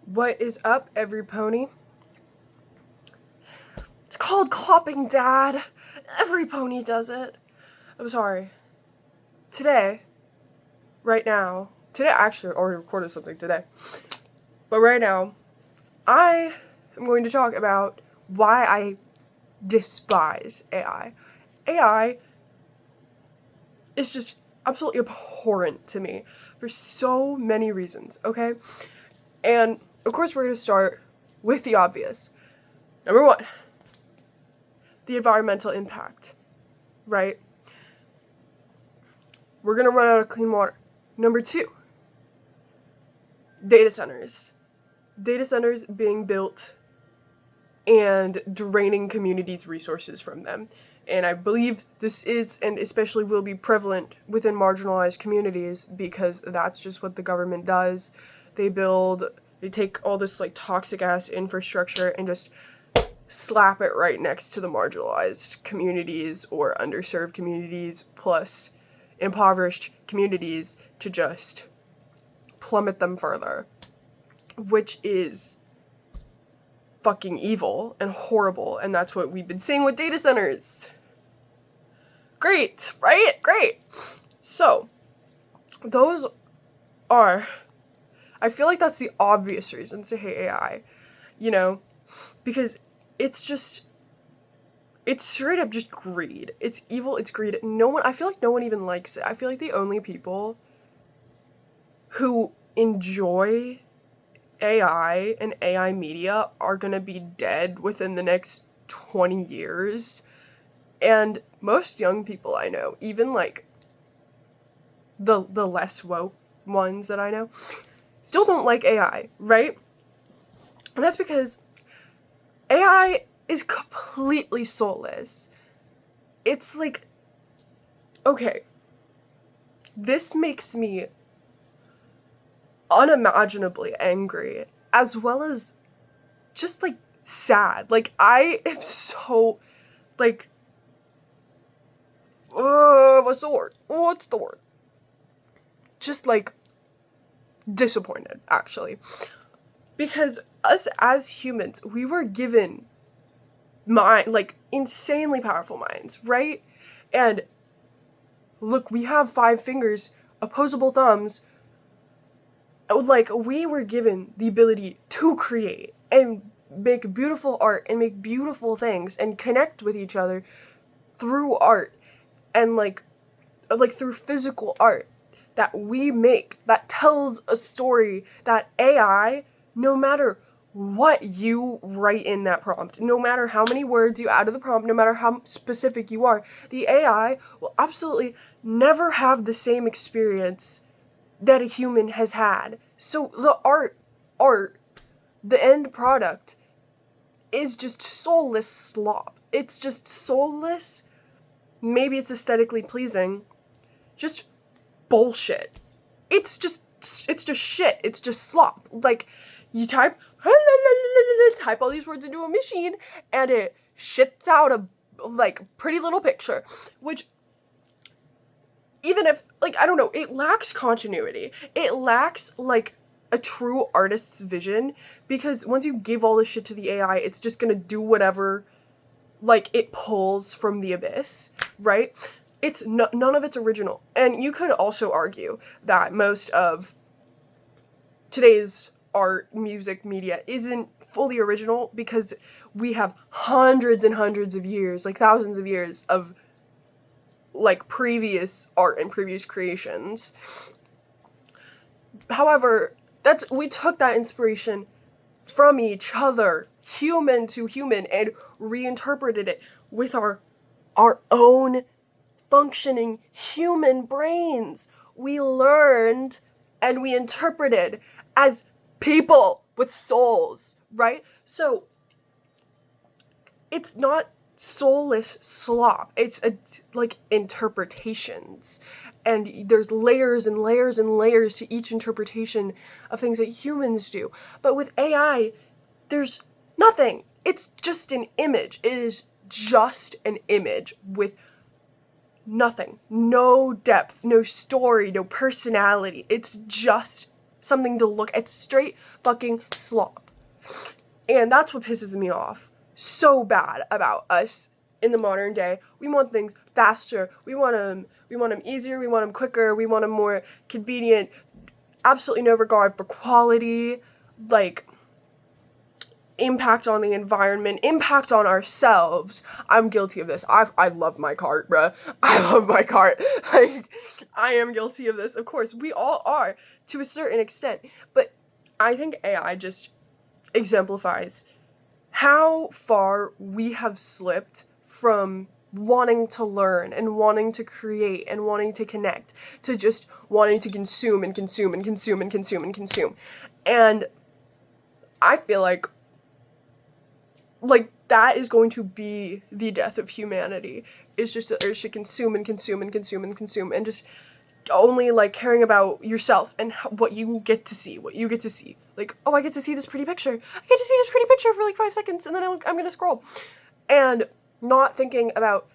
What is up, every pony? It's called clopping, Dad. Every pony does it. I'm sorry. Today, actually, I already recorded something today. But right now, I am going to talk about why I despise AI. AI is just absolutely abhorrent to me for so many reasons, okay? And of course, we're going to start with the obvious. Number one, the environmental impact, right? We're going to run out of clean water. Number two, data centers. Data centers being built and draining communities' resources from them. And I believe this is, and especially will be, prevalent within marginalized communities because that's just what the government does. They take all this like toxic ass infrastructure and just slap it right next to the marginalized communities or underserved communities plus impoverished communities to just plummet them further, which is fucking evil and horrible, and that's what we've been seeing with data centers. Great, right? Great. So, those are, I feel like that's the obvious reason to hate AI, because it's straight up just greed. It's evil, it's greed. I feel like no one even likes it. I feel like the only people who enjoy AI and AI media are gonna be dead within the next 20 years. And most young people I know, even like the less woke ones that I know, still don't like AI, right? And that's because AI is completely soulless. It's like, okay, this makes me unimaginably angry, as well as just like sad. Like, I am so, like, what's the word? Just like disappointed, actually. Because us as humans, we were given insanely powerful minds, right? And look, we have 5 fingers, opposable thumbs. Like, we were given the ability to create and make beautiful art and make beautiful things and connect with each other through art and like through physical art that we make that tells a story that AI, no matter what you write in that prompt, no matter how many words you add to the prompt, no matter how specific you are, the AI will absolutely never have the same experience that a human has had. So the art, the end product is just soulless slop. It's just soulless. Maybe it's aesthetically pleasing. Just bullshit. It's just shit. It's just slop. Like, you type all these words into a machine and it shits out a like pretty little picture, which, even if, like, I don't know, it lacks continuity. It lacks like a true artist's vision, because once you give all this shit to the AI, it's just gonna do whatever like it pulls from the abyss, right? It's none of it's original. And you could also argue that most of today's art, music, media isn't fully original because we have hundreds and hundreds of years, like thousands of years of like previous art and previous creations. However, we took that inspiration from each other, human to human, and reinterpreted it with our own functioning human brains. We learned and we interpreted as people with souls, right? So it's not soulless slop. It's like interpretations, and there's layers and layers and layers to each interpretation of things that humans do. But with AI, there's nothing. It's just an image. It is just an image with nothing, no depth, no story, no personality. It's just something to look at, straight fucking slop. And that's what pisses me off so bad about us in the modern day. We want things faster. We want them easier. We want them quicker. We want them more convenient. Absolutely no regard for quality, like impact on the environment, impact on ourselves. I'm guilty of this. I love my cart, bruh. I love my cart. Like, I am guilty of this. Of course, we all are to a certain extent. But I think AI just exemplifies how far we have slipped from wanting to learn and wanting to create and wanting to connect to just wanting to consume and consume and consume and consume and consume. And I feel like that is going to be the death of humanity. It's just the urge to consume and consume and consume and consume and just only like caring about yourself and what you get to see, Like, oh, I get to see this pretty picture. I get to see this pretty picture for like 5 seconds and then I'm gonna scroll. And not thinking about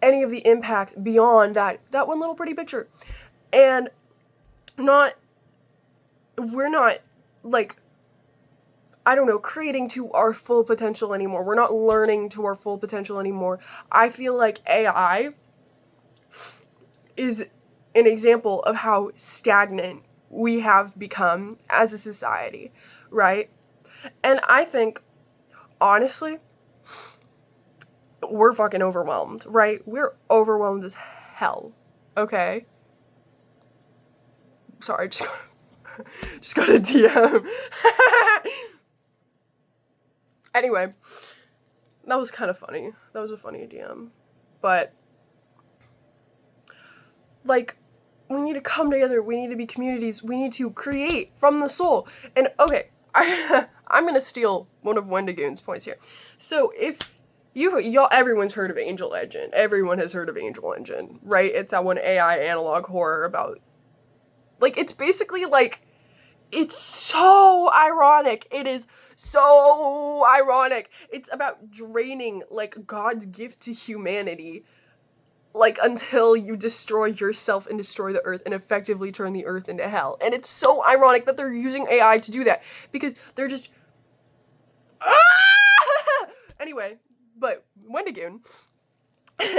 any of the impact beyond that one little pretty picture. And we're not like, I don't know, creating to our full potential anymore. We're not learning to our full potential anymore. I feel like AI is an example of how stagnant we have become as a society, right? And I think, honestly, we're fucking overwhelmed, right? We're overwhelmed as hell, okay? Sorry, just got a DM. Anyway, that was kind of funny. That was a funny DM. But, like, we need to come together. We need to be communities. We need to create from the soul. And, okay, I'm going to steal one of Wendigoon's points here. So, if everyone's heard of Angel Engine. Everyone has heard of Angel Engine, right? It's that one AI analog horror about, like, it's basically, like, it's so ironic. It is so ironic. It's about draining, like, God's gift to humanity, like, until you destroy yourself and destroy the earth and effectively turn the earth into hell. And it's so ironic that they're using AI to do that, because they're just... Anyway, but Wendigoon,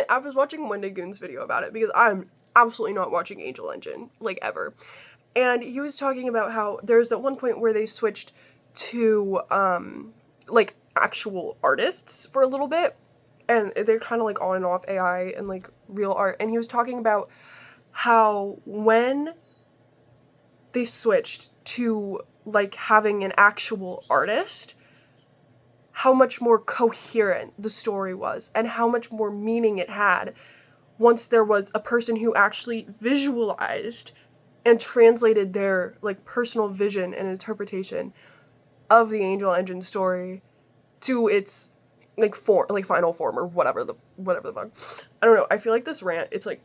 I was watching Wendigoon's video about it, because I'm absolutely not watching Angel Engine, like, ever. And he was talking about how there's at one point where they switched to, like, actual artists for a little bit, and they're kind of, like, on and off AI and, like, real art, and he was talking about how when they switched to, like, having an actual artist, how much more coherent the story was, and how much more meaning it had once there was a person who actually visualized and translated their, like, personal vision and interpretation of the Angel Engine story to its, like, final form, or whatever the fuck. I don't know, I feel like this rant, it's like,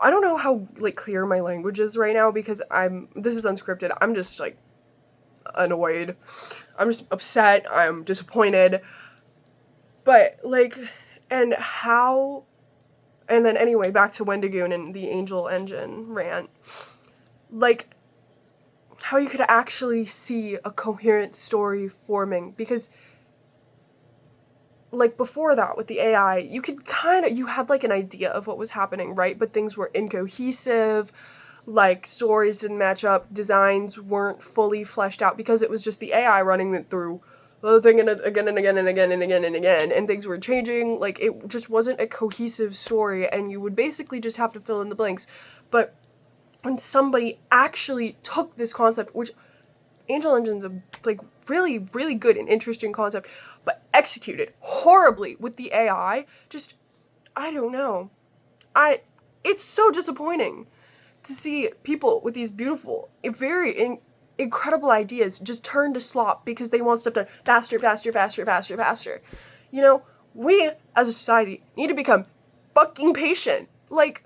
I don't know how, like, clear my language is right now, because this is unscripted. I'm just, like, annoyed. I'm just upset. I'm disappointed. But, like, and then anyway, back to Wendigoon and the Angel Engine rant. Like, how you could actually see a coherent story forming, because, like, before that, with the AI, you had, like, an idea of what was happening, right? But things were incohesive, like, stories didn't match up, designs weren't fully fleshed out, because it was just the AI running it through the thing again and again and again and again and again, and things were changing. Like, it just wasn't a cohesive story, and you would basically just have to fill in the blanks. But when somebody actually took this concept, which Angel Engine's a, like, really, really good and interesting concept, but executed horribly with the AI, just, I don't know. It's so disappointing to see people with these beautiful, very incredible ideas just turn to slop because they want stuff done faster, faster, faster, faster, faster. You know, we as a society need to become fucking patient. Like,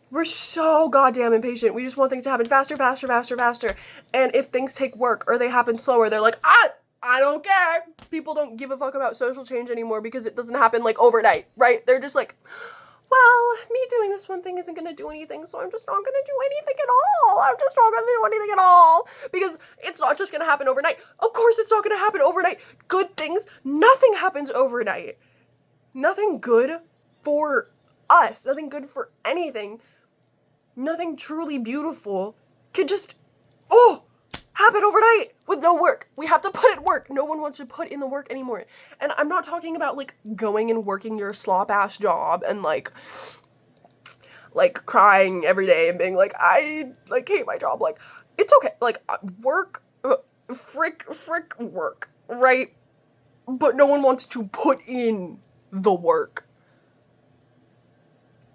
we're so goddamn impatient. We just want things to happen faster, faster, faster, faster. And if things take work or they happen slower, they're like, I don't care. People don't give a fuck about social change anymore because it doesn't happen, like, overnight, right? They're just like, well, me doing this one thing isn't gonna do anything, so I'm just not gonna do anything at all. I'm just not gonna do anything at all. Because it's not just gonna happen overnight. Of course it's not gonna happen overnight. Good things, nothing happens overnight. Nothing good for us, nothing good for anything, nothing truly beautiful could just, happen overnight with no work. We have to put in work. No one wants to put in the work anymore. And I'm not talking about, like, going and working your slop-ass job and, like, crying every day and being like, I, like, hate my job. Like, it's okay. Like, work, frick work, right? But no one wants to put in the work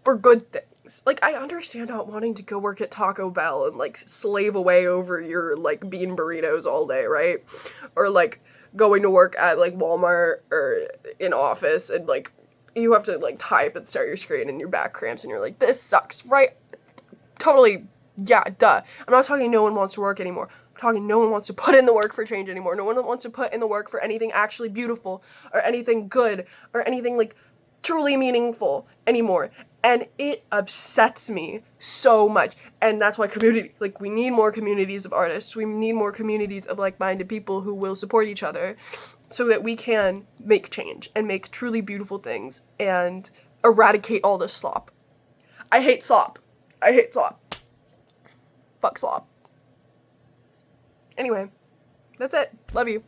for good things. Like, I understand not wanting to go work at Taco Bell and, like, slave away over your, like, bean burritos all day, right? Or, like, going to work at, like, Walmart or in office and, like, you have to, like, type and start your screen and your back cramps and you're like, this sucks, right? Totally, yeah, duh. I'm not talking no one wants to work anymore. I'm talking no one wants to put in the work for change anymore. No one wants to put in the work for anything actually beautiful or anything good or anything, like, truly meaningful anymore. And it upsets me so much. And that's why community, like, we need more communities of artists. We need more communities of like-minded people who will support each other so that we can make change and make truly beautiful things and eradicate all this slop. I hate slop. I hate slop. Fuck slop. Anyway, that's it. Love you.